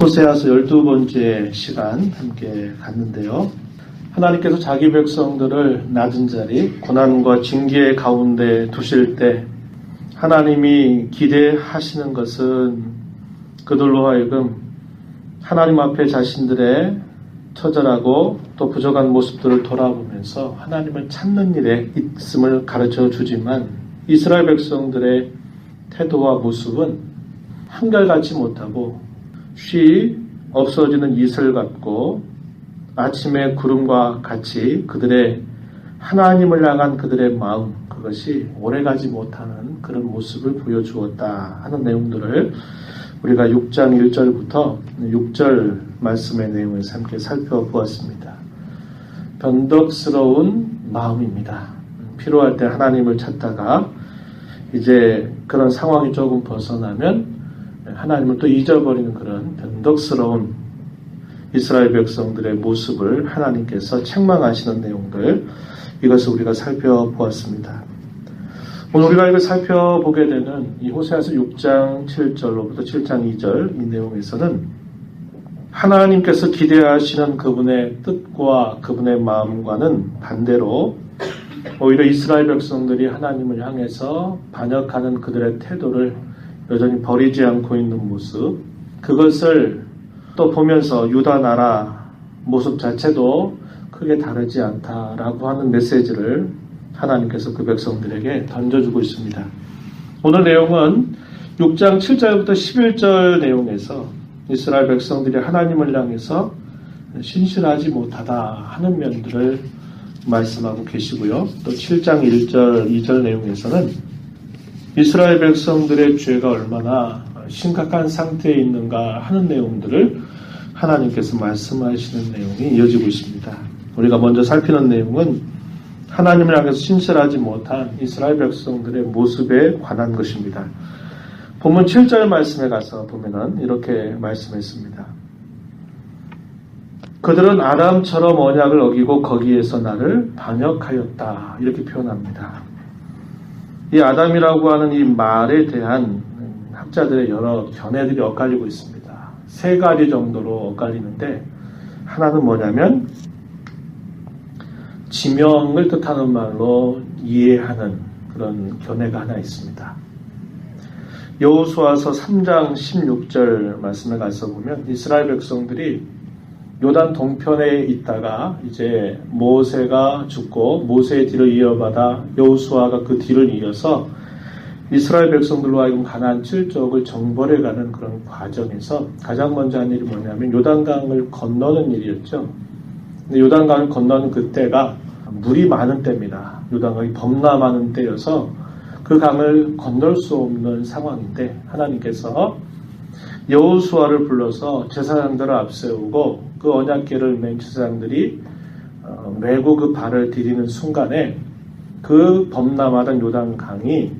호세아서 12번째 시간 함께 갔는데요. 하나님께서 자기 백성들을 낮은 자리, 고난과 징계의 가운데 두실 때 하나님이 기대하시는 것은 그들로 하여금 하나님 앞에 자신들의 처절하고 또 부족한 모습들을 돌아보면서 하나님을 찾는 일에 있음을 가르쳐 주지만 이스라엘 백성들의 태도와 모습은 한결같이 못하고 쉬 없어지는 이슬 같고 아침의 구름과 같이 그들의 하나님을 향한 그들의 마음, 그것이 오래가지 못하는 그런 모습을 보여주었다 하는 내용들을 우리가 6장 1절부터 6절 말씀의 내용에서 함께 살펴보았습니다. 변덕스러운 마음입니다. 필요할 때 하나님을 찾다가 이제 그런 상황이 조금 벗어나면 하나님을 또 잊어버리는 그런 변덕스러운 이스라엘 백성들의 모습을 하나님께서 책망하시는 내용들, 이것을 우리가 살펴보았습니다. 오늘 우리가 이걸 살펴보게 되는 이 호세아서 6장 7절로부터 7장 2절 이 내용에서는 하나님께서 기대하시는 그분의 뜻과 그분의 마음과는 반대로 오히려 이스라엘 백성들이 하나님을 향해서 반역하는 그들의 태도를 여전히 버리지 않고 있는 모습, 그것을 또 보면서 유다 나라 모습 자체도 크게 다르지 않다라고 하는 메시지를 하나님께서 그 백성들에게 던져주고 있습니다. 오늘 내용은 6장 7절부터 11절 내용에서 이스라엘 백성들이 하나님을 향해서 신실하지 못하다 하는 면들을 말씀하고 계시고요. 또 7장 1절, 2절 내용에서는 이스라엘 백성들의 죄가 얼마나 심각한 상태에 있는가 하는 내용들을 하나님께서 말씀하시는 내용이 이어지고 있습니다. 우리가 먼저 살피는 내용은 하나님을 향해서 신실하지 못한 이스라엘 백성들의 모습에 관한 것입니다. 본문 7절 말씀에 가서 보면은 이렇게 말씀했습니다. 그들은 아람처럼 언약을 어기고 거기에서 나를 반역하였다. 이렇게 표현합니다. 이 아담이라고 하는 이 말에 대한 학자들의 여러 견해들이 엇갈리고 있습니다. 세 가지 정도로 엇갈리는데, 하나는 뭐냐면 지명을 뜻하는 말로 이해하는 그런 견해가 하나 있습니다. 여호수아서 3장 16절 말씀에 가서 보면 이스라엘 백성들이 요단 동편에 있다가 이제 모세가 죽고 모세의 뒤를 이어받아 여호수아가 그 뒤를 이어서 이스라엘 백성들로 하여금 가나안 7족을 정벌해가는 그런 과정에서 가장 먼저 한 일이 뭐냐면 요단강을 건너는 일이었죠. 근데 요단강을 건너는 그때가 물이 많은 때입니다. 요단강이 범나 많은 때여서 그 강을 건널 수 없는 상황인데 하나님께서 여호수아를 불러서 제사장들을 앞세우고 그 언약궤를 맨 제사장들이 메고 그 발을 디디는 순간에 그 범람하던 요단강이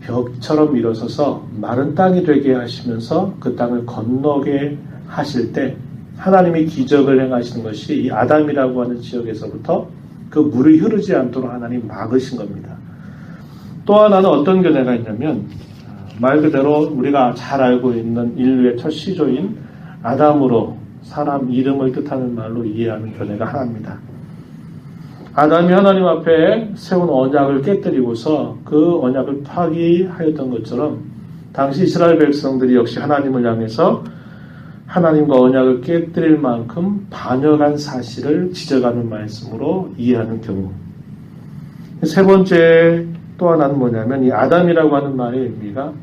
벽처럼 일어서서 마른 땅이 되게 하시면서 그 땅을 건너게 하실 때 하나님이 기적을 행하시는 것이 이 아담이라고 하는 지역에서부터 그 물이 흐르지 않도록 하나님 막으신 겁니다. 또 하나는 어떤 견해가 있냐면 말 그대로 우리가 잘 알고 있는 인류의 첫 시조인 아담으로 사람 이름을 뜻하는 말로 이해하는 견해가 하나입니다. 아담이 하나님 앞에 세운 언약을 깨뜨리고서 그 언약을 파기하였던 것처럼 당시 이스라엘 백성들이 역시 하나님을 향해서 하나님과 언약을 깨뜨릴 만큼 반역한 사실을 지적하는 말씀으로 이해하는 경우. 세 번째 또 하나는 뭐냐면 이 아담이라고 하는 말의 의미가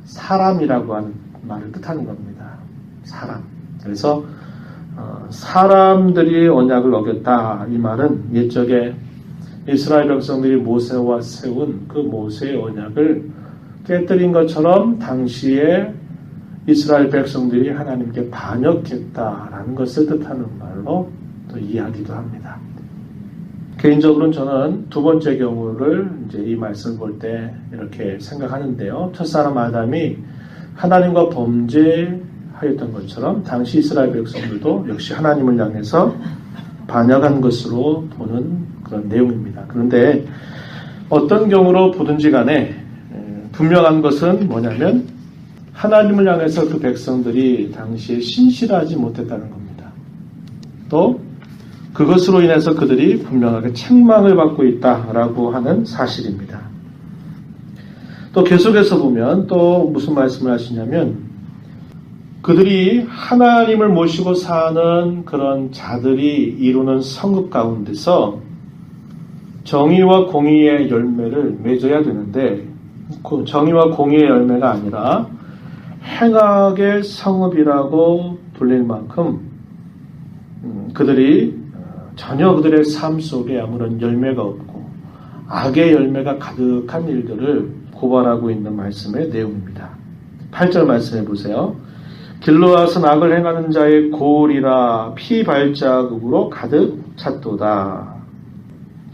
사람이라고 하는 말을 뜻하는 겁니다. 사람. 그래서 사람들이 언약을 어겼다. 이 말은 옛적에 이스라엘 백성들이 모세와 세운 그 모세의 언약을 깨뜨린 것처럼 당시에 이스라엘 백성들이 하나님께 반역했다라는 것을 뜻하는 말로 또 이해하기도 합니다. 개인적으로는 저는 두 번째 경우를 이제 이 말씀을 볼 때 이렇게 생각하는데요. 첫사람 아담이 하나님과 범죄하였던 것처럼 당시 이스라엘 백성들도 역시 하나님을 향해서 반역한 것으로 보는 그런 내용입니다. 그런데 어떤 경우로 보든지 간에 분명한 것은 뭐냐면 하나님을 향해서 그 백성들이 당시에 신실하지 못했다는 겁니다. 또 그것으로 인해서 그들이 분명하게 책망을 받고 있다라고 하는 사실입니다. 또 계속해서 보면 또 무슨 말씀을 하시냐면 그들이 하나님을 모시고 사는 그런 자들이 이루는 성읍 가운데서 정의와 공의의 열매를 맺어야 되는데 그 정의와 공의의 열매가 아니라 행악의 성읍이라고 불릴 만큼 그들이 전혀 그들의 삶 속에 아무런 열매가 없고 악의 열매가 가득한 일들을 고발하고 있는 말씀의 내용입니다. 8절 말씀해 보세요. 길르앗은 악을 행하는 자의 고울이라 피 발자국으로 가득 찼도다.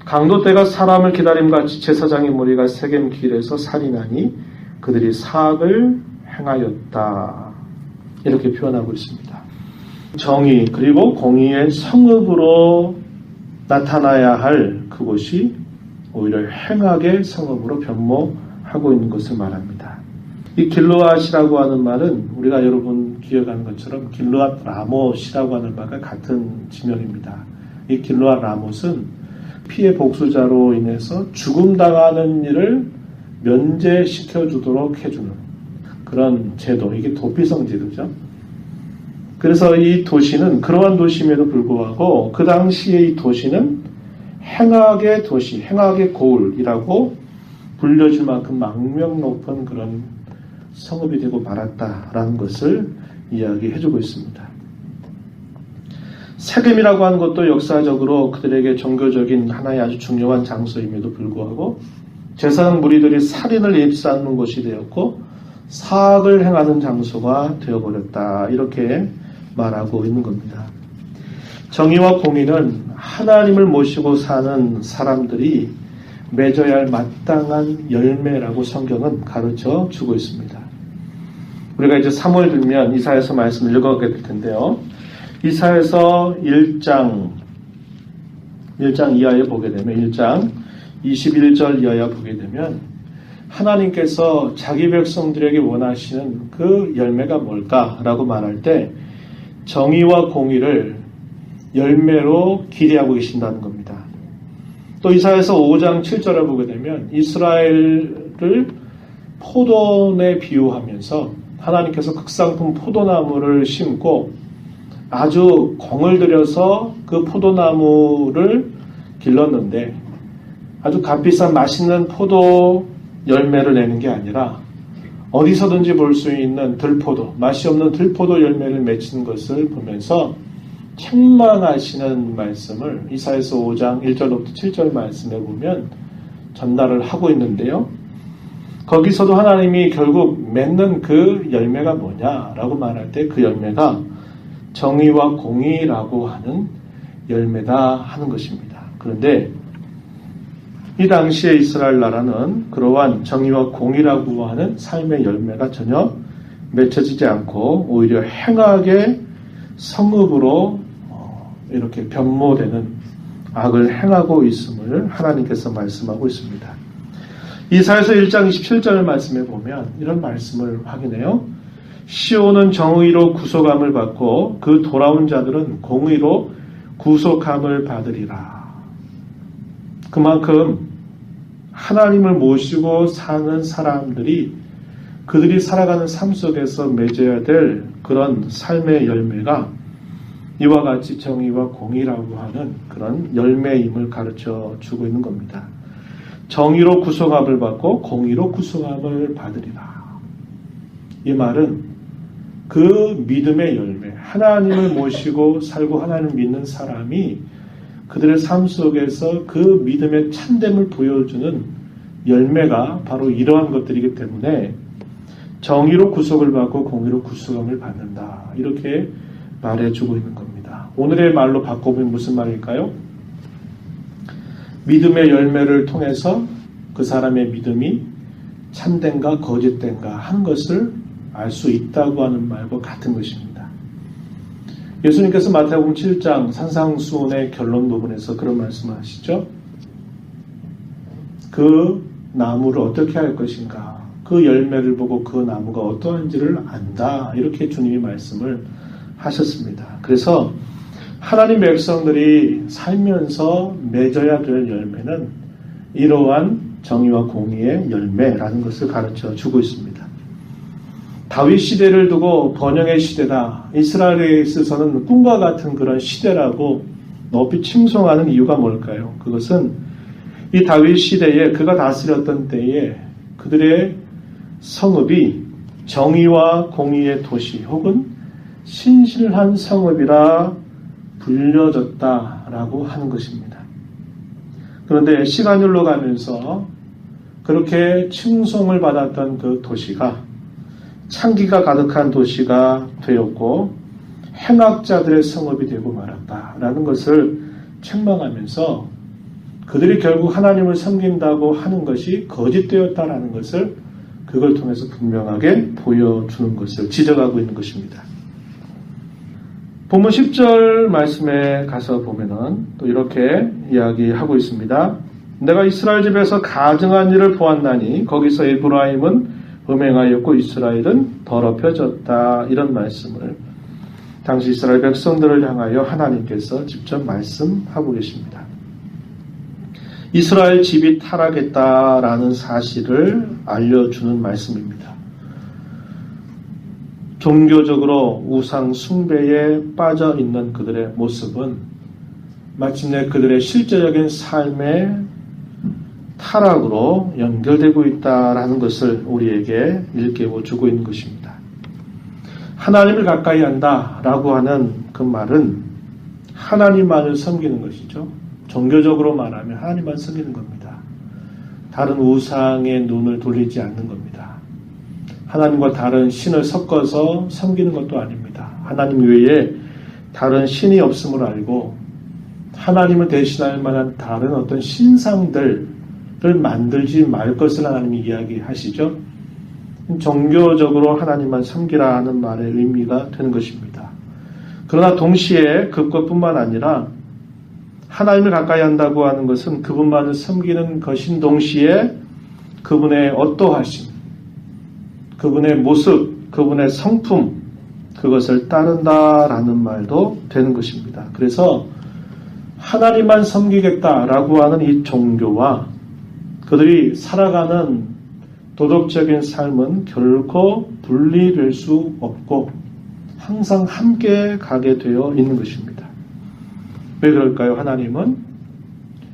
강도 때가 사람을 기다림같이 제사장의 무리가 세겜 길에서 살인하니 그들이 사악을 행하였다. 이렇게 표현하고 있습니다. 정의 그리고 공의의 성읍으로 나타나야 할 그곳이 오히려 행악의 성읍으로 변모하고 있는 것을 말합니다. 이 길르앗이라고 하는 말은 우리가 여러분 기억하는 것처럼 길르앗 라못이라고 하는 말과 같은 지명입니다. 이 길르앗 라못은 피해 복수자로 인해서 죽음당하는 일을 면제시켜 주도록 해주는 그런 제도, 이게 도피성 제도죠. 그래서 이 도시는 그러한 도시임에도 불구하고 그 당시에 이 도시는 행악의 도시, 행악의 고울이라고 불려질 만큼 망명 높은 그런 성읍이 되고 말았다라는 것을 이야기해주고 있습니다. 세겜이라고 하는 것도 역사적으로 그들에게 종교적인 하나의 아주 중요한 장소임에도 불구하고 제사장 무리들이 살인을 입사하는 곳이 되었고 사악을 행하는 장소가 되어버렸다. 이렇게 말하고 있는 겁니다. 정의와 공의는 하나님을 모시고 사는 사람들이 맺어야 할 마땅한 열매라고 성경은 가르쳐 주고 있습니다. 우리가 이제 3월 들면 이사야서 말씀을 읽어가게 될 텐데요. 이사야서 1장 이하에 보게 되면 1장 21절 이하에 보게 되면 하나님께서 자기 백성들에게 원하시는 그 열매가 뭘까라고 말할 때 정의와 공의를 열매로 기대하고 계신다는 겁니다. 또 이사야서 5장 7절을 보게 되면 이스라엘을 포도원에 비유하면서 하나님께서 극상품 포도나무를 심고 아주 공을 들여서 그 포도나무를 길렀는데 아주 값비싼 맛있는 포도 열매를 내는 게 아니라 어디서든지 볼 수 있는 들포도, 맛이 없는 들포도 열매를 맺힌 것을 보면서 책망하시는 말씀을 이사야서 5장 1절부터 7절 말씀에 보면 전달을 하고 있는데요. 거기서도 하나님이 결국 맺는 그 열매가 뭐냐라고 말할 때 그 열매가 정의와 공의라고 하는 열매다 하는 것입니다. 그런데 이 당시에 이스라엘 나라는 그러한 정의와 공의라고 하는 삶의 열매가 전혀 맺혀지지 않고 오히려 행악의 성읍으로 이렇게 변모되는 악을 행하고 있음을 하나님께서 말씀하고 있습니다. 이사야서 1장 27절 말씀에 보면 이런 말씀을 확인해요. 시온은 정의로 구속함을 받고 그 돌아온 자들은 공의로 구속함을 받으리라. 그만큼 하나님을 모시고 사는 사람들이 그들이 살아가는 삶 속에서 맺어야 될 그런 삶의 열매가 이와 같이 정의와 공의라고 하는 그런 열매임을 가르쳐 주고 있는 겁니다. 정의로 구속함을 받고 공의로 구속함을 받으리라. 이 말은 그 믿음의 열매, 하나님을 모시고 살고 하나님을 믿는 사람이 그들의 삶 속에서 그 믿음의 참됨을 보여주는 열매가 바로 이러한 것들이기 때문에 정의로 구속을 받고 공의로 구속함을 받는다. 이렇게 말해주고 있는 겁니다. 오늘의 말로 바꿔보면 무슨 말일까요? 믿음의 열매를 통해서 그 사람의 믿음이 참된가 거짓된가 하는 것을 알 수 있다고 하는 말과 같은 것입니다. 예수님께서 마태복음 7장 산상수훈의 결론 부분에서 그런 말씀을 하시죠. 그 나무를 어떻게 할 것인가? 그 그 열매를 보고 그 나무가 어떠한지를 안다. 이렇게 주님이 말씀을 하셨습니다. 그래서 하나님 백성들이 살면서 맺어야 될 열매는 이러한 정의와 공의의 열매라는 것을 가르쳐 주고 있습니다. 다윗 시대를 두고 번영의 시대다. 이스라엘에 있어서는 꿈과 같은 그런 시대라고 높이 칭송하는 이유가 뭘까요? 그것은 이 다윗 시대에 그가 다스렸던 때에 그들의 성읍이 정의와 공의의 도시 혹은 신실한 성읍이라 불려졌다라고 하는 것입니다. 그런데 시간이 흘러가면서 그렇게 칭송을 받았던 그 도시가 창기가 가득한 도시가 되었고 행악자들의 성읍이 되고 말았다라는 것을 책망하면서 그들이 결국 하나님을 섬긴다고 하는 것이 거짓되었다라는 것을 그걸 통해서 분명하게 보여주는 것을 지적하고 있는 것입니다. 본문 10절 말씀에 가서 보면은 또 이렇게 이야기하고 있습니다. 내가 이스라엘 집에서 가증한 일을 보았나니 거기서 에브라임은 음행하였고 이스라엘은 더럽혀졌다. 이런 말씀을 당시 이스라엘 백성들을 향하여 하나님께서 직접 말씀하고 계십니다. 이스라엘 집이 타락했다라는 사실을 알려주는 말씀입니다. 종교적으로 우상 숭배에 빠져 있는 그들의 모습은 마침내 그들의 실제적인 삶의 타락으로 연결되고 있다라는 것을 우리에게 일깨워 주고 있는 것입니다. 하나님을 가까이 한다라고 하는 그 말은 하나님만을 섬기는 것이죠. 종교적으로 말하면 하나님만 섬기는 겁니다. 다른 우상에 눈을 돌리지 않는 겁니다. 하나님과 다른 신을 섞어서 섬기는 것도 아닙니다. 하나님 외에 다른 신이 없음을 알고 하나님을 대신할 만한 다른 어떤 신상들을 만들지 말 것을 하나님이 이야기하시죠. 종교적으로 하나님만 섬기라는 말의 의미가 되는 것입니다. 그러나 동시에 그것뿐만 아니라 하나님을 가까이 한다고 하는 것은 그분만을 섬기는 것인 동시에 그분의 어떠하심, 그분의 모습, 그분의 성품, 그것을 따른다라는 말도 되는 것입니다. 그래서 하나님만 섬기겠다라고 하는 이 종교와 그들이 살아가는 도덕적인 삶은 결코 분리될 수 없고 항상 함께 가게 되어 있는 것입니다. 왜 그럴까요? 하나님은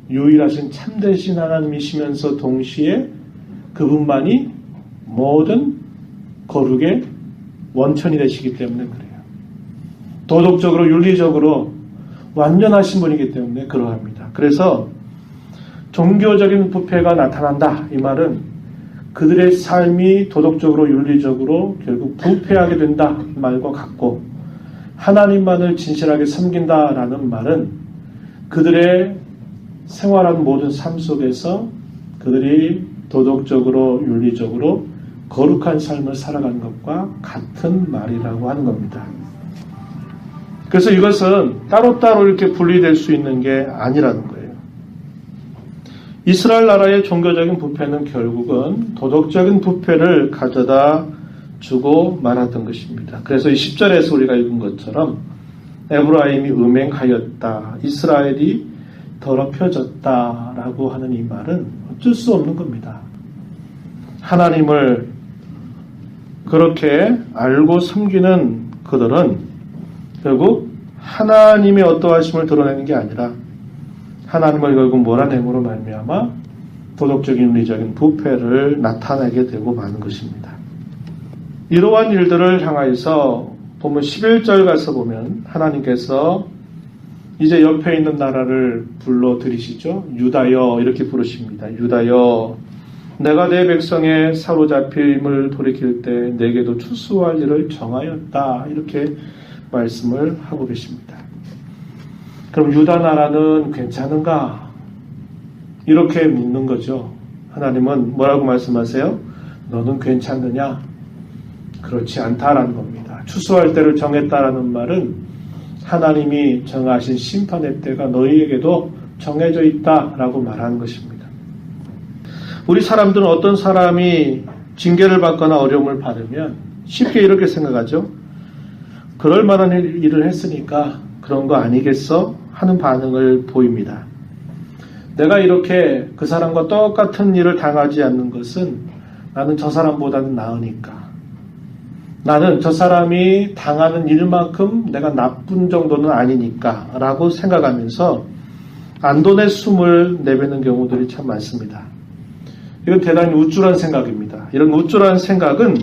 유일하신 참되신 하나님이시면서 동시에 그분만이 모든 거룩의 원천이 되시기 때문에 그래요. 도덕적으로 윤리적으로 완전하신 분이기 때문에 그러합니다. 그래서 종교적인 부패가 나타난다. 이 말은 그들의 삶이 도덕적으로 윤리적으로 결국 부패하게 된다 말과 같고 하나님만을 진실하게 섬긴다라는 말은 그들의 생활하는 모든 삶 속에서 그들이 도덕적으로 윤리적으로 거룩한 삶을 살아가는 것과 같은 말이라고 하는 겁니다. 그래서 이것은 따로따로 이렇게 분리될 수 있는 게 아니라는 거예요. 이스라엘 나라의 종교적인 부패는 결국은 도덕적인 부패를 가져다 주고 말았던 것입니다. 그래서 이 10절에서 우리가 읽은 것처럼 에브라임이 음행하였다, 이스라엘이 더럽혀졌다라고 하는 이 말은 어쩔 수 없는 겁니다. 하나님을 그렇게 알고 섬기는 그들은 결국 하나님의 어떠하심을 드러내는 게 아니라 하나님을 결국 몰아냄으로 말미암아 도덕적인 윤리적인 부패를 나타내게 되고 마는 것입니다. 이러한 일들을 향하여서 보면 11절 가서 보면 하나님께서 이제 옆에 있는 나라를 불러들이시죠. 유다여 이렇게 부르십니다. 유다여 내가 내 백성의 사로잡힘을 돌이킬 때 내게도 추수할 일을 정하였다. 이렇게 말씀을 하고 계십니다. 그럼 유다 나라는 괜찮은가? 이렇게 묻는 거죠. 하나님은 뭐라고 말씀하세요? 너는 괜찮느냐? 그렇지 않다라는 겁니다. 추수할 때를 정했다라는 말은 하나님이 정하신 심판의 때가 너희에게도 정해져 있다라고 말하는 것입니다. 우리 사람들은 어떤 사람이 징계를 받거나 어려움을 받으면 쉽게 이렇게 생각하죠. 그럴 만한 일을 했으니까 그런 거 아니겠어? 하는 반응을 보입니다. 내가 이렇게 그 사람과 똑같은 일을 당하지 않는 것은 나는 저 사람보다는 나으니까. 나는 저 사람이 당하는 일만큼 내가 나쁜 정도는 아니니까 라고 생각하면서 안돈의 숨을 내뱉는 경우들이 참 많습니다. 이건 대단히 우쭐한 생각입니다. 이런 우쭐한 생각은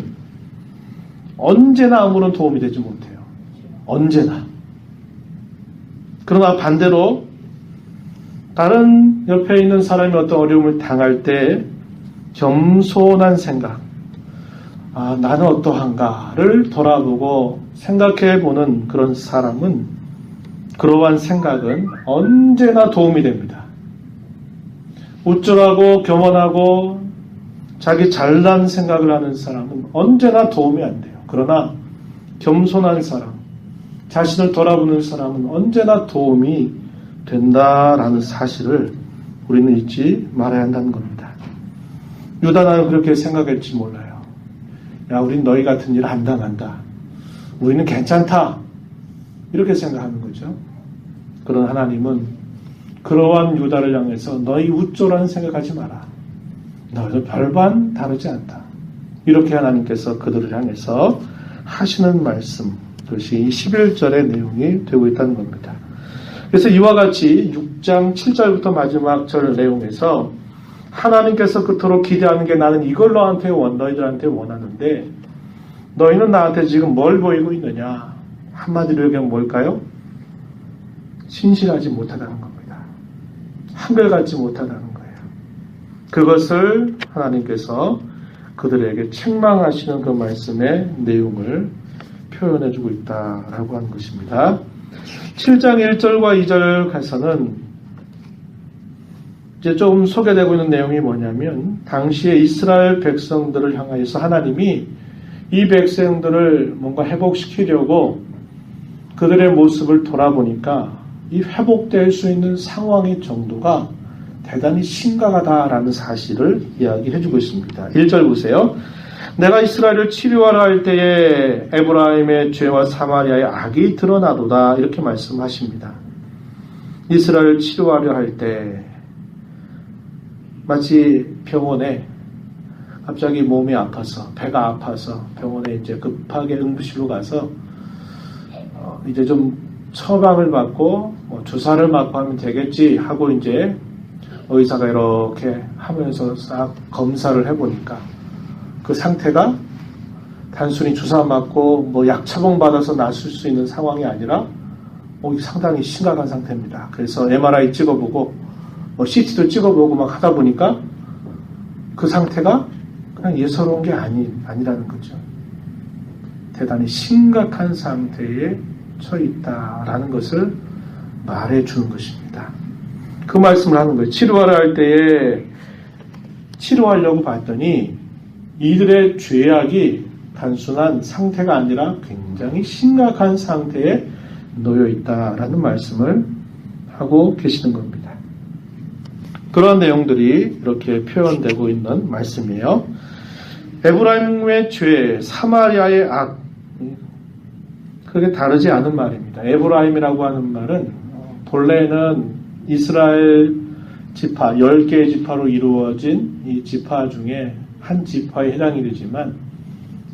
언제나 아무런 도움이 되지 못해요. 언제나. 그러나 반대로 다른 옆에 있는 사람이 어떤 어려움을 당할 때 겸손한 생각, 나는 어떠한가를 돌아보고 생각해보는 그런 사람은, 그러한 생각은 언제나 도움이 됩니다. 우쭐하고 교만하고 자기 잘난 생각을 하는 사람은 언제나 도움이 안 돼요. 그러나 겸손한 사람, 자신을 돌아보는 사람은 언제나 도움이 된다라는 사실을 우리는 잊지 말아야 한다는 겁니다. 유다는 그렇게 생각할지 몰라요. 야, 우린 너희 같은 일 안 당한다. 우리는 괜찮다. 이렇게 생각하는 거죠. 그런 하나님은 그러한 유다를 향해서 너희 우쭐한 생각하지 마라. 너희도 별반 다르지 않다. 이렇게 하나님께서 그들을 향해서 하시는 말씀, 그것이 11절의 내용이 되고 있다는 겁니다. 그래서 이와 같이 6장 7절부터 마지막 절 내용에서 하나님께서 그토록 기대하는 게 나는 이걸 너희들한테 원하는데 너희는 나한테 지금 뭘 보이고 있느냐? 한마디로 얘기하면 뭘까요? 신실하지 못하다는 겁니다. 한결같지 못하다는 거예요. 그것을 하나님께서 그들에게 책망하시는 그 말씀의 내용을 표현해주고 있다라고 하는 것입니다. 7장 1절과 2절 가서는 이제 좀 소개되고 있는 내용이 뭐냐면 당시에 이스라엘 백성들을 향하여서 하나님이 이 백성들을 뭔가 회복시키려고 그들의 모습을 돌아보니까 이 회복될 수 있는 상황의 정도가 대단히 심각하다라는 사실을 이야기해주고 있습니다. 1절 보세요. 내가 이스라엘을 치료하라 할 때에 에브라임의 죄와 사마리아의 악이 드러나도다 이렇게 말씀하십니다. 이스라엘을 치료하려 할 때 마치 병원에 갑자기 몸이 아파서 배가 아파서 병원에 이제 급하게 응급실로 가서 이제 좀 처방을 받고 주사를 맞고 하면 되겠지 하고 이제 의사가 이렇게 하면서 싹 검사를 해보니까 그 상태가 단순히 주사 맞고 약 처방 받아서 나을 수 있는 상황이 아니라 상당히 심각한 상태입니다. 그래서 MRI 찍어보고 CT도 찍어보고 막 하다 보니까 그 상태가 그냥 예사로운 게 아니라는 거죠. 대단히 심각한 상태에 처해 있다라는 것을 말해주는 것입니다. 그 말씀을 하는 거예요. 치료하라 할 때에 치료하려고 봤더니 이들의 죄악이 단순한 상태가 아니라 굉장히 심각한 상태에 놓여 있다라는 말씀을 하고 계시는 겁니다. 그런 내용들이 이렇게 표현되고 있는 말씀이에요. 에브라임의 죄, 사마리아의 악, 그게 다르지 않은 말입니다. 에브라임이라고 하는 말은 본래는 이스라엘 지파, 10개의 지파로 이루어진 이 지파 중에 한 지파에 해당이 되지만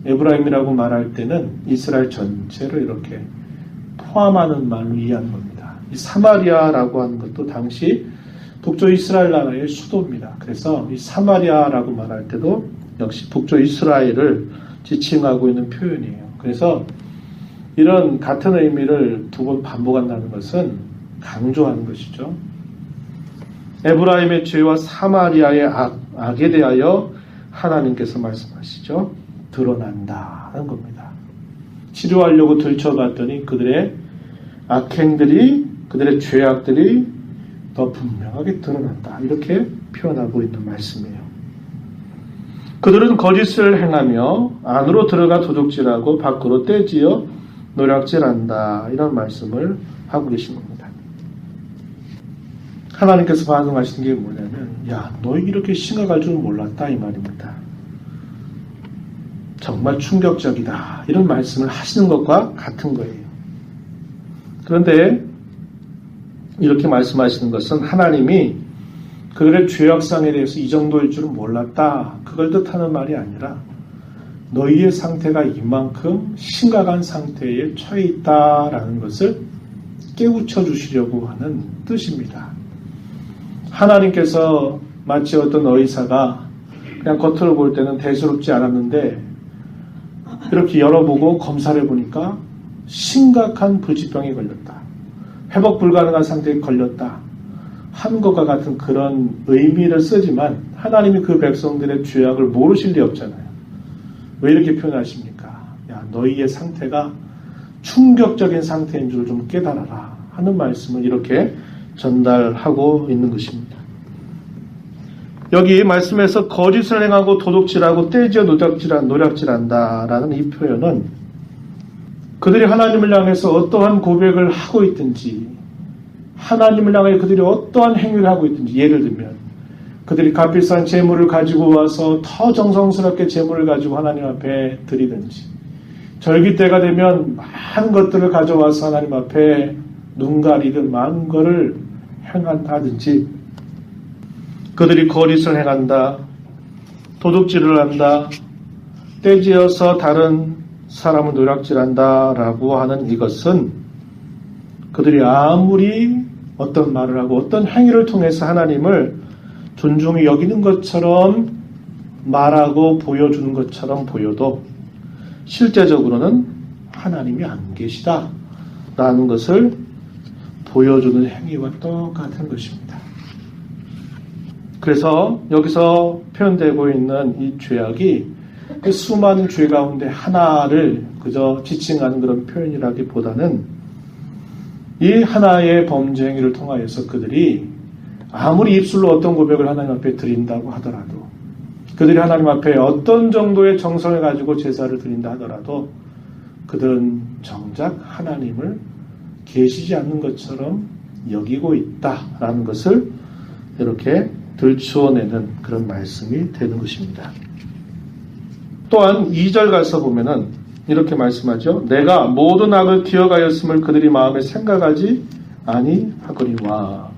에브라임이라고 말할 때는 이스라엘 전체를 이렇게 포함하는 말로 이해하는 겁니다. 이 사마리아라고 하는 것도 당시 북쪽 이스라엘 나라의 수도입니다. 그래서 이 사마리아라고 말할 때도 역시 북쪽 이스라엘을 지칭하고 있는 표현이에요. 그래서 이런 같은 의미를 두 번 반복한다는 것은 강조하는 것이죠. 에브라임의 죄와 사마리아의 악에 대하여 하나님께서 말씀하시죠. 드러난다는 겁니다. 치료하려고 들춰봤더니 그들의 악행들이, 그들의 죄악들이 더 분명하게 드러난다. 이렇게 표현하고 있는 말씀이에요. 그들은 거짓을 행하며 안으로 들어가 도둑질하고 밖으로 떼지어 노략질한다. 이런 말씀을 하고 계신 겁니다. 하나님께서 반응하시는 게 뭐냐면, 야, 너희 이렇게 심각할 줄은 몰랐다 이 말입니다. 정말 충격적이다. 이런 말씀을 하시는 것과 같은 거예요. 그런데 이렇게 말씀하시는 것은 하나님이 그들의 죄악상에 대해서 이 정도일 줄은 몰랐다. 그걸 뜻하는 말이 아니라 너희의 상태가 이만큼 심각한 상태에 처해 있다라는 것을 깨우쳐 주시려고 하는 뜻입니다. 하나님께서 마치 어떤 의사가 그냥 겉으로 볼 때는 대수롭지 않았는데 이렇게 열어보고 검사를 해보니까 심각한 불치병에 걸렸다. 회복 불가능한 상태에 걸렸다. 한 것과 같은 그런 의미를 쓰지만 하나님이 그 백성들의 죄악을 모르실 리 없잖아요. 왜 이렇게 표현하십니까? 야, 너희의 상태가 충격적인 상태인 줄 좀 깨달아라 하는 말씀을 이렇게 전달하고 있는 것입니다. 여기 말씀에서 거짓을 행하고 도둑질하고 떼지어 노략질한다 라는 이 표현은 그들이 하나님을 향해서 어떠한 고백을 하고 있든지 하나님을 향해 그들이 어떠한 행위를 하고 있든지 예를 들면 그들이 값비싼 재물을 가지고 와서 더 정성스럽게 재물을 가지고 하나님 앞에 드리든지 절기 때가 되면 많은 것들을 가져와서 하나님 앞에 눈 가리듯 많은 것을 행한다든지 그들이 거짓을 행한다, 도둑질을 한다, 떼지어서 다른 사람을 노략질한다 라고 하는 이것은 그들이 아무리 어떤 말을 하고 어떤 행위를 통해서 하나님을 존중히 여기는 것처럼 말하고 보여주는 것처럼 보여도 실제적으로는 하나님이 안 계시다 라는 것을 보여주는 행위와 똑같은 것입니다. 그래서 여기서 표현되고 있는 이 죄악이 수많은 죄 가운데 하나를 그저 지칭하는 그런 표현이라기보다는 이 하나의 범죄 행위를 통하여서 그들이 아무리 입술로 어떤 고백을 하나님 앞에 드린다고 하더라도 그들이 하나님 앞에 어떤 정도의 정성을 가지고 제사를 드린다 하더라도 그들은 정작 하나님을 계시지 않는 것처럼 여기고 있다라는 것을 이렇게 들추어내는 그런 말씀이 되는 것입니다. 또한 2절 가서 보면은 이렇게 말씀하죠. 내가 모든 악을 기억하였음을 그들이 마음에 생각하지 아니하거니와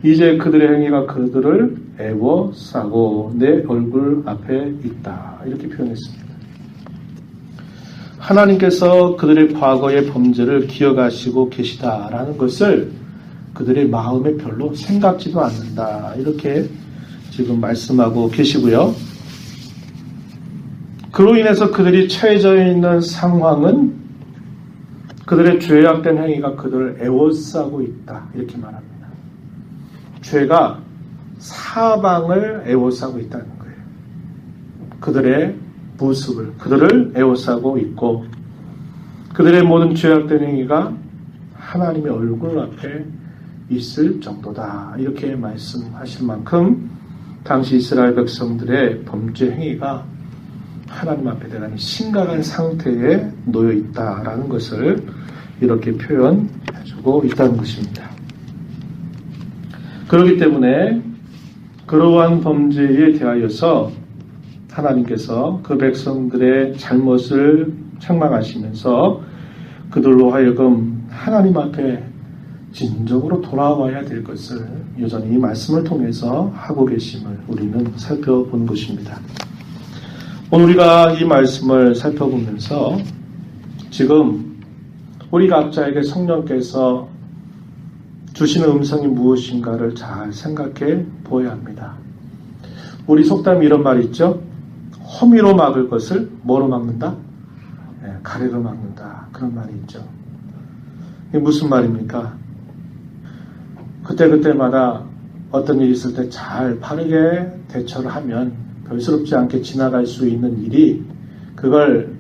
이제 그들의 행위가 그들을 애워싸고 내 얼굴 앞에 있다. 이렇게 표현했습니다. 하나님께서 그들의 과거의 범죄를 기억하시고 계시다라는 것을 그들의 마음에 별로 생각지도 않는다. 이렇게 지금 말씀하고 계시고요. 그로 인해서 그들이 처해져 있는 상황은 그들의 죄악된 행위가 그들을 애워싸고 있다. 이렇게 말합니다. 죄가 사방을 애워싸고 있다는 거예요. 그들의 모습을, 그들을 애워싸고 있고 그들의 모든 죄악된 행위가 하나님의 얼굴 앞에 있을 정도다. 이렇게 말씀하실 만큼 당시 이스라엘 백성들의 범죄 행위가 하나님 앞에 대단히 심각한 상태에 놓여 있다라는 것을 이렇게 표현해주고 있다는 것입니다. 그렇기 때문에 그러한 범죄에 대하여서 하나님께서 그 백성들의 잘못을 책망하시면서 그들로 하여금 하나님 앞에 진정으로 돌아와야 될 것을 여전히 이 말씀을 통해서 하고 계심을 우리는 살펴본 것입니다. 오늘 우리가 이 말씀을 살펴보면서 지금 우리 각자에게 성령께서 주시는 음성이 무엇인가를 잘 생각해 보아야 합니다. 우리 속담에 이런 말이 있죠. 호미로 막을 것을 뭐로 막는다? 가래로 막는다. 그런 말이 있죠. 이게 무슨 말입니까? 그때그때마다 어떤 일이 있을 때 잘 바르게 대처를 하면 별스럽지 않게 지나갈 수 있는 일이 그걸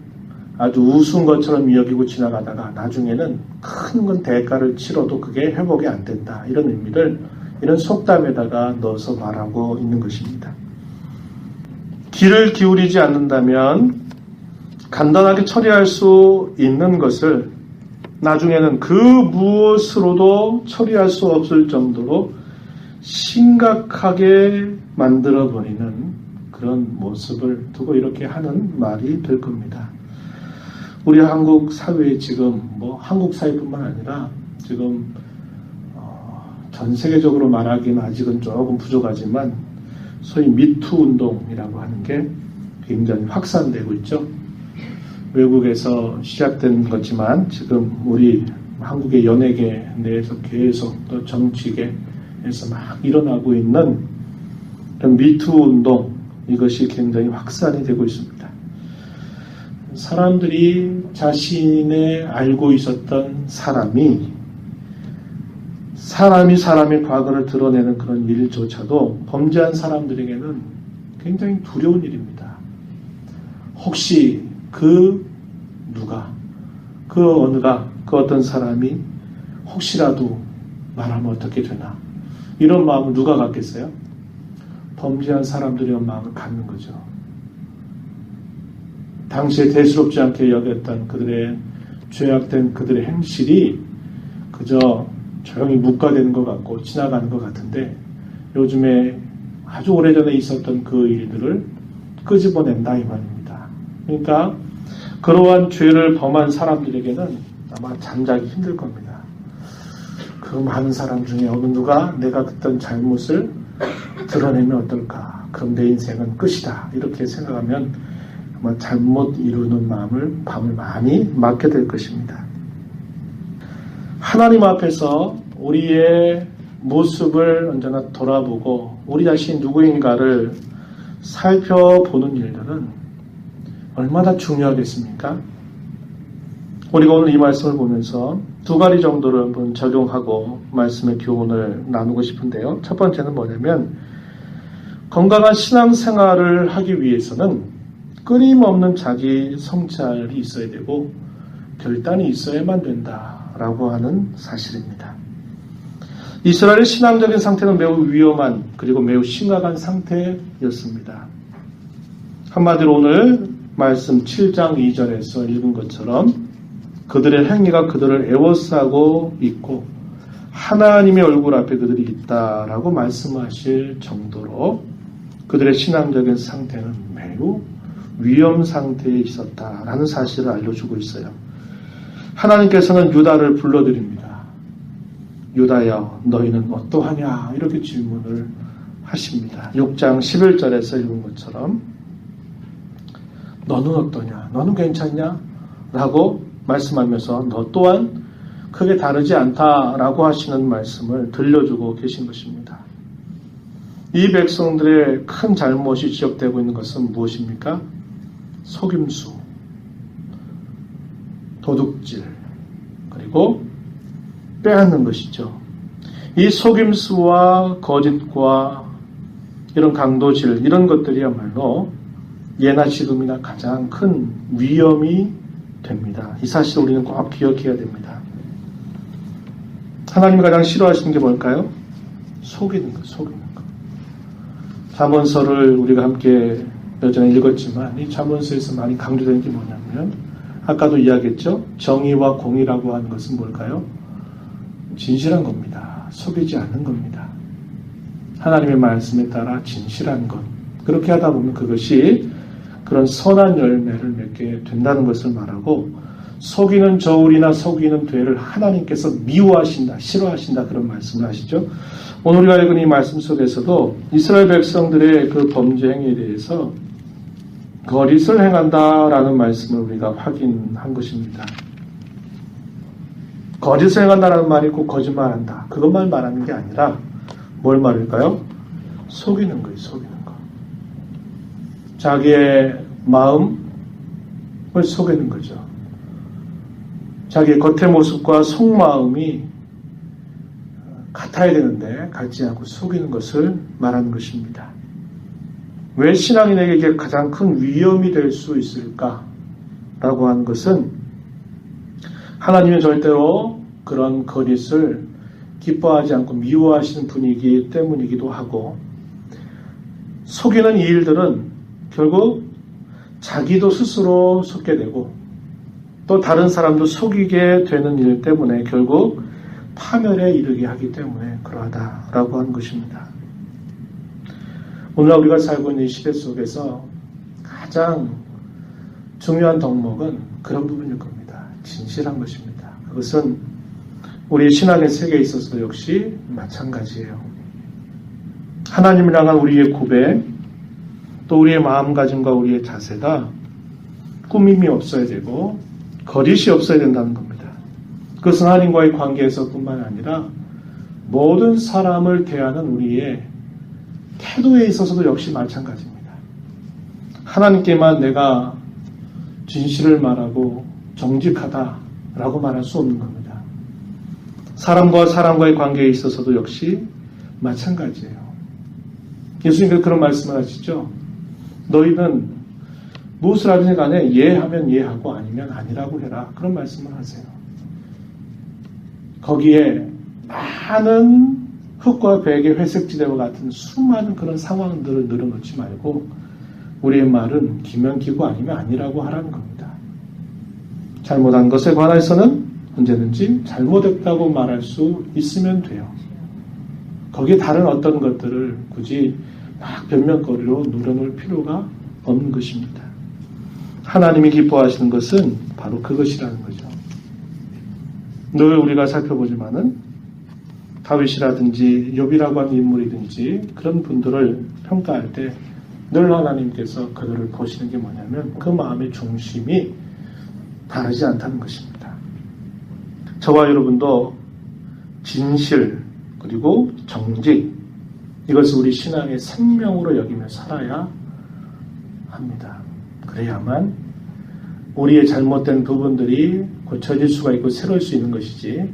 아주 우스운 것처럼 여기고 지나가다가 나중에는 큰 건 대가를 치러도 그게 회복이 안 된다. 이런 의미를 이런 속담에다가 넣어서 말하고 있는 것입니다. 귀를 기울이지 않는다면 간단하게 처리할 수 있는 것을 나중에는 그 무엇으로도 처리할 수 없을 정도로 심각하게 만들어버리는 그런 모습을 두고 이렇게 하는 말이 될 겁니다. 우리 한국 사회에 지금 한국 사회뿐만 아니라 지금 전 세계적으로 말하기는 아직은 조금 부족하지만 소위 미투 운동이라고 하는 게 굉장히 확산되고 있죠. 외국에서 시작된 거지만 지금 우리 한국의 연예계 내에서 계속 또 정치계에서 막 일어나고 있는 미투 운동, 이것이 굉장히 확산이 되고 있습니다. 사람들이 자신의 알고 있었던 사람이 사람의 과거를 드러내는 그런 일조차도 범죄한 사람들에게는 굉장히 두려운 일입니다. 혹시 그 어떤 사람이 혹시라도 말하면 어떻게 되나, 이런 마음을 누가 갖겠어요? 범죄한 사람들의 마음을 갖는 거죠. 당시에 대수롭지 않게 여겼던 그들의 죄악된 그들의 행실이 그저 조용히 묵과되는 것 같고 지나가는 것 같은데, 요즘에 아주 오래전에 있었던 그 일들을 끄집어낸다 이 말입니다. 그러니까 그러한 죄를 범한 사람들에게는 아마 잠자기 힘들 겁니다. 그 많은 사람 중에 어느 누가 내가 그랬던 잘못을 드러내면 어떨까? 그럼 내 인생은 끝이다. 이렇게 생각하면 아마 잘못 이루는 밤을 많이 맞게 될 것입니다. 하나님 앞에서 우리의 모습을 언제나 돌아보고 우리 자신이 누구인가를 살펴보는 일들은 얼마나 중요하겠습니까? 우리가 오늘 이 말씀을 보면서 두 가지 정도를 한번 적용하고 말씀의 교훈을 나누고 싶은데요. 첫 번째는 뭐냐면, 건강한 신앙생활을 하기 위해서는 끊임없는 자기 성찰이 있어야 되고 결단이 있어야만 된다라고 하는 사실입니다. 이스라엘의 신앙적인 상태는 매우 위험한 그리고 매우 심각한 상태였습니다. 한마디로 오늘 말씀 7장 2절에서 읽은 것처럼 그들의 행위가 그들을 애워싸고 있고 하나님의 얼굴 앞에 그들이 있다라고 말씀하실 정도로 그들의 신앙적인 상태는 매우 위험 상태에 있었다라는 사실을 알려주고 있어요. 하나님께서는 유다를 불러드립니다. 유다여, 너희는 어떠하냐? 이렇게 질문을 하십니다. 6장 11절에서 읽은 것처럼 너는 어떠냐? 너는 괜찮냐? 라고 말씀하면서 너 또한 크게 다르지 않다라고 하시는 말씀을 들려주고 계신 것입니다. 이 백성들의 큰 잘못이 지적되고 있는 것은 무엇입니까? 속임수, 도둑질, 그리고 빼앗는 것이죠. 이 속임수와 거짓과 이런 강도질, 이런 것들이야말로 예나 지금이나 가장 큰 위험이 됩니다. 이 사실을 우리는 꼭 기억해야 됩니다. 하나님이 가장 싫어하시는 게 뭘까요? 속이는 것. 잠언서를 우리가 함께 여전히 읽었지만 이 잠언서에서 많이 강조되는 게 뭐냐면, 아까도 이야기했죠. 정의와 공의라고 하는 것은 뭘까요? 진실한 겁니다. 속이지 않는 겁니다. 하나님의 말씀에 따라 진실한 것. 그렇게 하다 보면 그것이 그런 선한 열매를 맺게 된다는 것을 말하고, 속이는 저울이나 속이는 되를 하나님께서 미워하신다, 싫어하신다, 그런 말씀을 하시죠. 오늘 우리가 읽은 이 말씀 속에서도 이스라엘 백성들의 그 범죄 행위에 대해서 거짓을 행한다라는 말씀을 우리가 확인한 것입니다. 거짓을 행한다라는 말이 꼭 거짓말한다, 그것만 말하는 게 아니라 뭘 말할까요? 속이는 거예요. 속이는 거. 자기의 마음을 속이는 거죠. 자기의 겉의 모습과 속마음이 같아야 되는데 같지 않고 속이는 것을 말하는 것입니다. 왜 신앙인에게 가장 큰 위험이 될 수 있을까라고 하는 것은, 하나님은 절대로 그런 거짓을 기뻐하지 않고 미워하시는 분이기 때문이기도 하고, 속이는 이 일들은 결국 자기도 스스로 속게 되고 또 다른 사람도 속이게 되는 일 때문에 결국 파멸에 이르게 하기 때문에 그러하다라고 하는 것입니다. 오늘날 우리가 살고 있는 이 시대 속에서 가장 중요한 덕목은 그런 부분일 겁니다. 진실한 것입니다. 그것은 우리 신앙의 세계에 있어서도 역시 마찬가지예요. 하나님을 향한 우리의 고백, 또 우리의 마음가짐과 우리의 자세가 꾸밈이 없어야 되고 거짓이 없어야 된다는 겁니다. 그것은 하나님과의 관계에서뿐만 아니라 모든 사람을 대하는 우리의 태도에 있어서도 역시 마찬가지입니다. 하나님께만 내가 진실을 말하고 정직하다라고 말할 수 없는 겁니다. 사람과 사람과의 관계에 있어서도 역시 마찬가지예요. 예수님께서 그런 말씀을 하시죠. 너희는 무엇을 하든지 간에 예하면 예하고 아니면 아니라고 해라. 그런 말씀을 하세요. 거기에 많은 흙과 백의 회색지대와 같은 수많은 그런 상황들을 늘어놓지 말고 우리의 말은 기면 기고 아니면 아니라고 하라는 겁니다. 잘못한 것에 관해서는 언제든지 잘못했다고 말할 수 있으면 돼요. 거기에 다른 어떤 것들을 굳이 막 변명거리로 누려놓을 필요가 없는 것입니다. 하나님이 기뻐하시는 것은 바로 그것이라는 거죠. 늘 우리가 살펴보지만은 다윗이라든지 욥이라고 하는 인물이든지 그런 분들을 평가할 때 늘 하나님께서 그들을 보시는 게 뭐냐면 그 마음의 중심이 다르지 않다는 것입니다. 저와 여러분도 진실 그리고 정직 이것을 우리 신앙의 생명으로 여기며 살아야 합니다. 그래야만 우리의 잘못된 부분들이 고쳐질 수가 있고 새로울 수 있는 것이지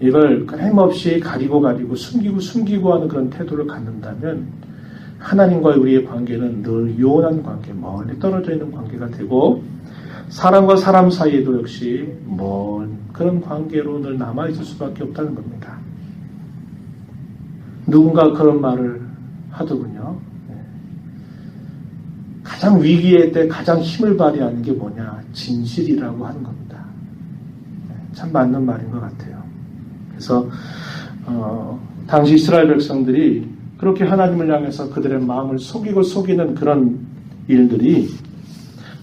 이걸 끊임없이 가리고 숨기고 하는 그런 태도를 갖는다면 하나님과의 우리의 관계는 늘 요원한 관계, 멀리 떨어져 있는 관계가 되고 사람과 사람 사이에도 역시 먼 그런 관계로 늘 남아있을 수밖에 없다는 겁니다. 누군가 그런 말을 하더군요. 가장 위기의 때 가장 힘을 발휘하는 게 뭐냐? 진실이라고 하는 겁니다. 참 맞는 말인 것 같아요. 그래서 당시 이스라엘 백성들이 그렇게 하나님을 향해서 그들의 마음을 속이는 그런 일들이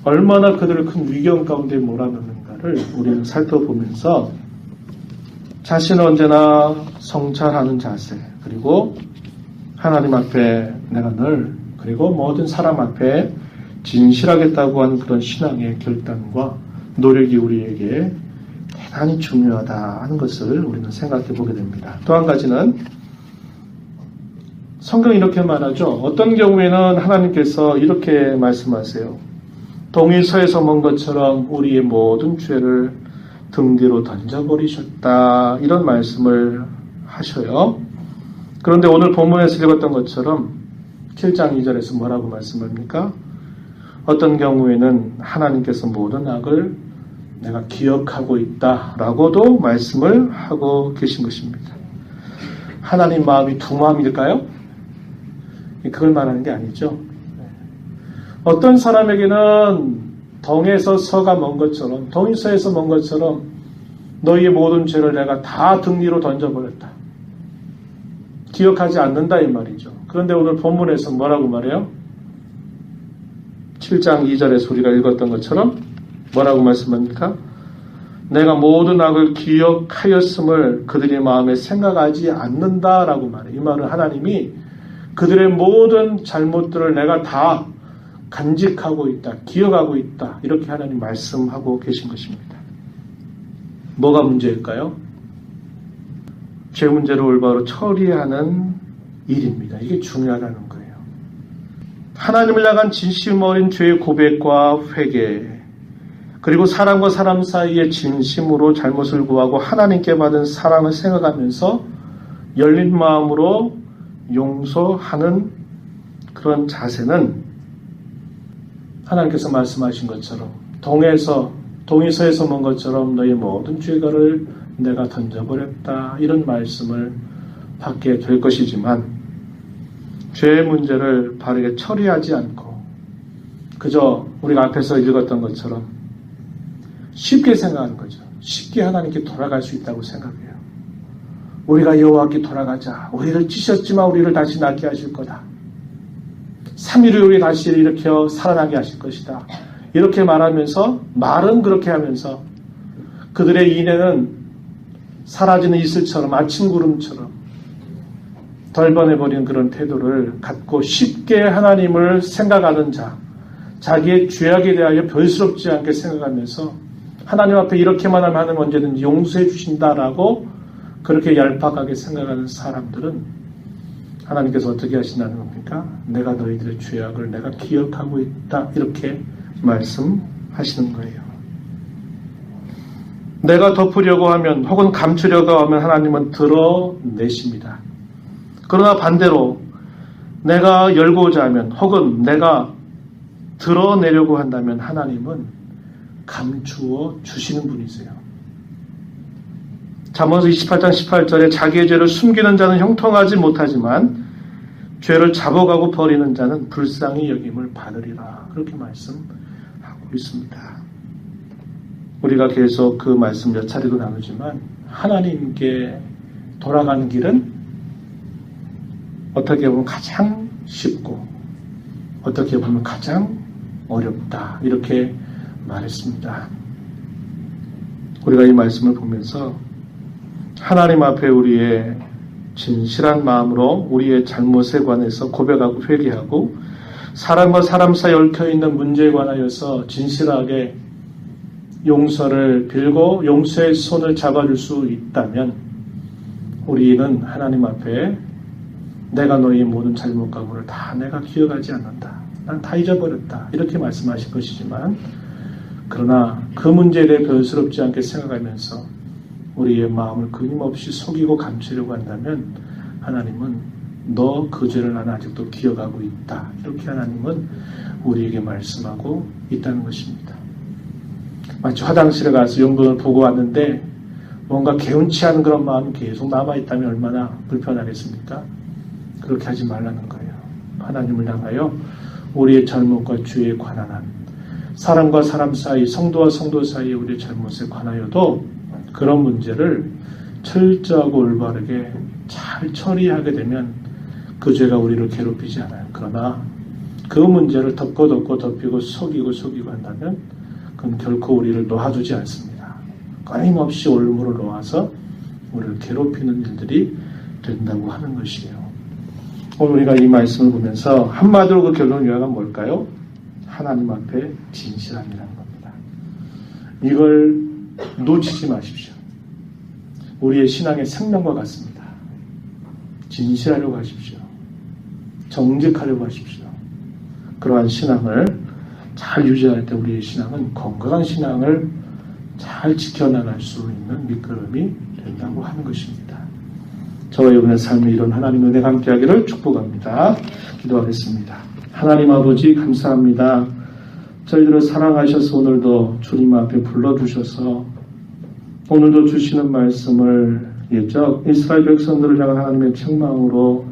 얼마나 그들을 큰 위경 가운데 몰아넣는가를 우리는 살펴보면서 자신을 언제나 성찰하는 자세 그리고 하나님 앞에 내가 늘 그리고 모든 사람 앞에 진실하겠다고 하는 그런 신앙의 결단과 노력이 우리에게 대단히 중요하다 하는 것을 우리는 생각해 보게 됩니다. 또 한 가지는 성경이 이렇게 말하죠. 어떤 경우에는 하나님께서 이렇게 말씀하세요. 동이 서에서 먼 것처럼 우리의 모든 죄를 등 뒤로 던져버리셨다. 이런 말씀을 하셔요. 그런데 오늘 본문에서 읽었던 것처럼 7장 2절에서 뭐라고 말씀합니까? 어떤 경우에는 하나님께서 모든 악을 내가 기억하고 있다라고도 말씀을 하고 계신 것입니다. 하나님 마음이 두 마음일까요? 그걸 말하는 게 아니죠. 어떤 사람에게는 동에서 서가 먼 것처럼 동이 서에서 먼 것처럼 너희의 모든 죄를 내가 다 등 위로 던져버렸다. 기억하지 않는다 이 말이죠. 그런데 오늘 본문에서 뭐라고 말해요? 7장 2절에서 우리가 읽었던 것처럼 뭐라고 말씀합니까? 내가 모든 악을 기억하였음을 그들의 마음에 생각하지 않는다라고 말해요. 이 말은 하나님이 그들의 모든 잘못들을 내가 다 간직하고 있다, 기억하고 있다 이렇게 하나님 말씀하고 계신 것입니다. 뭐가 문제일까요? 죄 문제를 올바로 처리하는 일입니다. 이게 중요하다는 거예요. 하나님을 향한 진심 어린 죄의 고백과 회개 그리고 사람과 사람 사이에 진심으로 잘못을 구하고 하나님께 받은 사랑을 생각하면서 열린 마음으로 용서하는 그런 자세는 하나님께서 말씀하신 것처럼 동이 서에서 먼 것처럼 너희 모든 죄가를 내가 던져버렸다 이런 말씀을 받게 될 것이지만 죄의 문제를 바르게 처리하지 않고 그저 우리가 앞에서 읽었던 것처럼 쉽게 생각하는 거죠. 쉽게 하나님께 돌아갈 수 있다고 생각해요. 우리가 여호와께 돌아가자. 우리를 찢으셨지만 우리를 다시 낫게 하실 거다. 3일을 우리 다시 일으켜 살아나게 하실 것이다. 이렇게 말하면서 말은 그렇게 하면서 그들의 인애는 사라지는 이슬처럼 아침 구름처럼 덜번해버린 그런 태도를 갖고 쉽게 하나님을 생각하는 자, 자기의 죄악에 대하여 별스럽지 않게 생각하면서 하나님 앞에 이렇게만 하면 하나님 언제든지 용서해 주신다라고 그렇게 얄팍하게 생각하는 사람들은 하나님께서 어떻게 하신다는 겁니까? 내가 너희들의 죄악을 내가 기억하고 있다 이렇게 말씀하시는 거예요. 내가 덮으려고 하면 혹은 감추려고 하면 하나님은 드러내십니다. 그러나 반대로 내가 열고자 하면 혹은 내가 드러내려고 한다면 하나님은 감추어 주시는 분이세요. 잠언서 28장 18절에 자기의 죄를 숨기는 자는 형통하지 못하지만 죄를 잡아가고 버리는 자는 불쌍히 여김을 받으리라. 그렇게 말씀하고 있습니다. 우리가 계속 그 말씀 몇 차례도 나누지만 하나님께 돌아가는 길은 어떻게 보면 가장 쉽고 어떻게 보면 가장 어렵다. 이렇게 말했습니다. 우리가 이 말씀을 보면서 하나님 앞에 우리의 진실한 마음으로 우리의 잘못에 관해서 고백하고 회개하고 사람과 사람 사이에 얽혀있는 문제에 관하여서 진실하게 용서를 빌고 용서의 손을 잡아줄 수 있다면 우리는 하나님 앞에 내가 너희 모든 잘못 가고를 다 내가 기억하지 않는다. 난 다 잊어버렸다. 이렇게 말씀하실 것이지만 그러나 그 문제에 대해 별스럽지 않게 생각하면서 우리의 마음을 끊임없이 속이고 감추려고 한다면 하나님은 너 그 죄를 나는 아직도 기억하고 있다. 이렇게 하나님은 우리에게 말씀하고 있다는 것입니다. 마치 화장실에 가서 용돈을 보고 왔는데 뭔가 개운치 않은 그런 마음이 계속 남아있다면 얼마나 불편하겠습니까? 그렇게 하지 말라는 거예요. 하나님을 향하여 우리의 잘못과 죄에 관한 한 사람과 사람 사이, 성도와 성도 사이에 우리의 잘못에 관하여도 그런 문제를 철저하고 올바르게 잘 처리하게 되면 그 죄가 우리를 괴롭히지 않아요. 그러나 그 문제를 덮고 속이고 한다면 그건 결코 우리를 놓아주지 않습니다. 끊임없이 올무를 놓아서 우리를 괴롭히는 일들이 된다고 하는 것이에요. 오늘 우리가 이 말씀을 보면서 한마디로 그 결론 요약은 뭘까요? 하나님 앞에 진실함이라는 겁니다. 이걸 놓치지 마십시오. 우리의 신앙의 생명과 같습니다. 진실하려고 하십시오. 정직하려고 하십시오. 그러한 신앙을 잘 유지할 때 우리의 신앙은 건강한 신앙을 잘 지켜나갈 수 있는 밑거름이 된다고 하는 것입니다. 저와 여러분의 삶에 이런 하나님의 은혜가 함께하기를 축복합니다. 기도하겠습니다. 하나님 아버지 감사합니다. 저희들을 사랑하셔서 오늘도 주님 앞에 불러주셔서 오늘도 주시는 말씀을 예적 이스라엘 백성들을 향한 하나님의 책망으로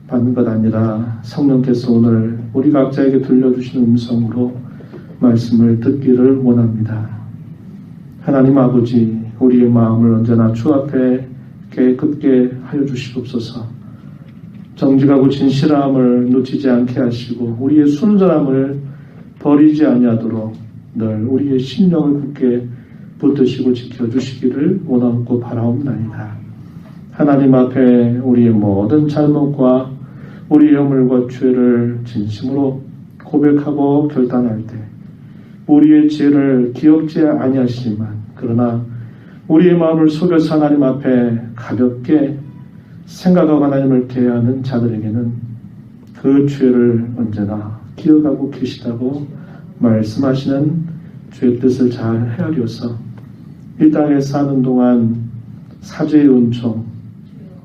받는 것 아니라 성령께서 오늘 우리 각자에게 들려주시는 음성으로 말씀을 듣기를 원합니다. 하나님 아버지 우리의 마음을 언제나 주 앞에 깨끗게 하여 주시옵소서. 정직하고 진실함을 놓치지 않게 하시고 우리의 순전함을 버리지 아니하도록 늘 우리의 심령을 굳게 붙드시고 지켜주시기를 원하고 바라옵나이다. 하나님 앞에 우리의 모든 잘못과 우리의 허물과 죄를 진심으로 고백하고 결단할 때 우리의 죄를 기억지 아니하시지만 그러나 우리의 마음을 속여서 하나님 앞에 가볍게 생각하고 하나님을 대하는 자들에게는 그 죄를 언제나 기억하고 계시다고 말씀하시는 주의 뜻을 잘 헤아려서 이 땅에 사는 동안 사죄의 은총,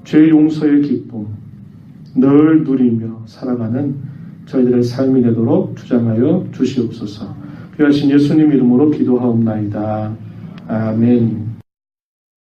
죄 용서의 기쁨 늘 누리며 살아가는 저희들의 삶이 되도록 주장하여 주시옵소서. 귀하신 예수님 이름으로 기도하옵나이다. 아멘.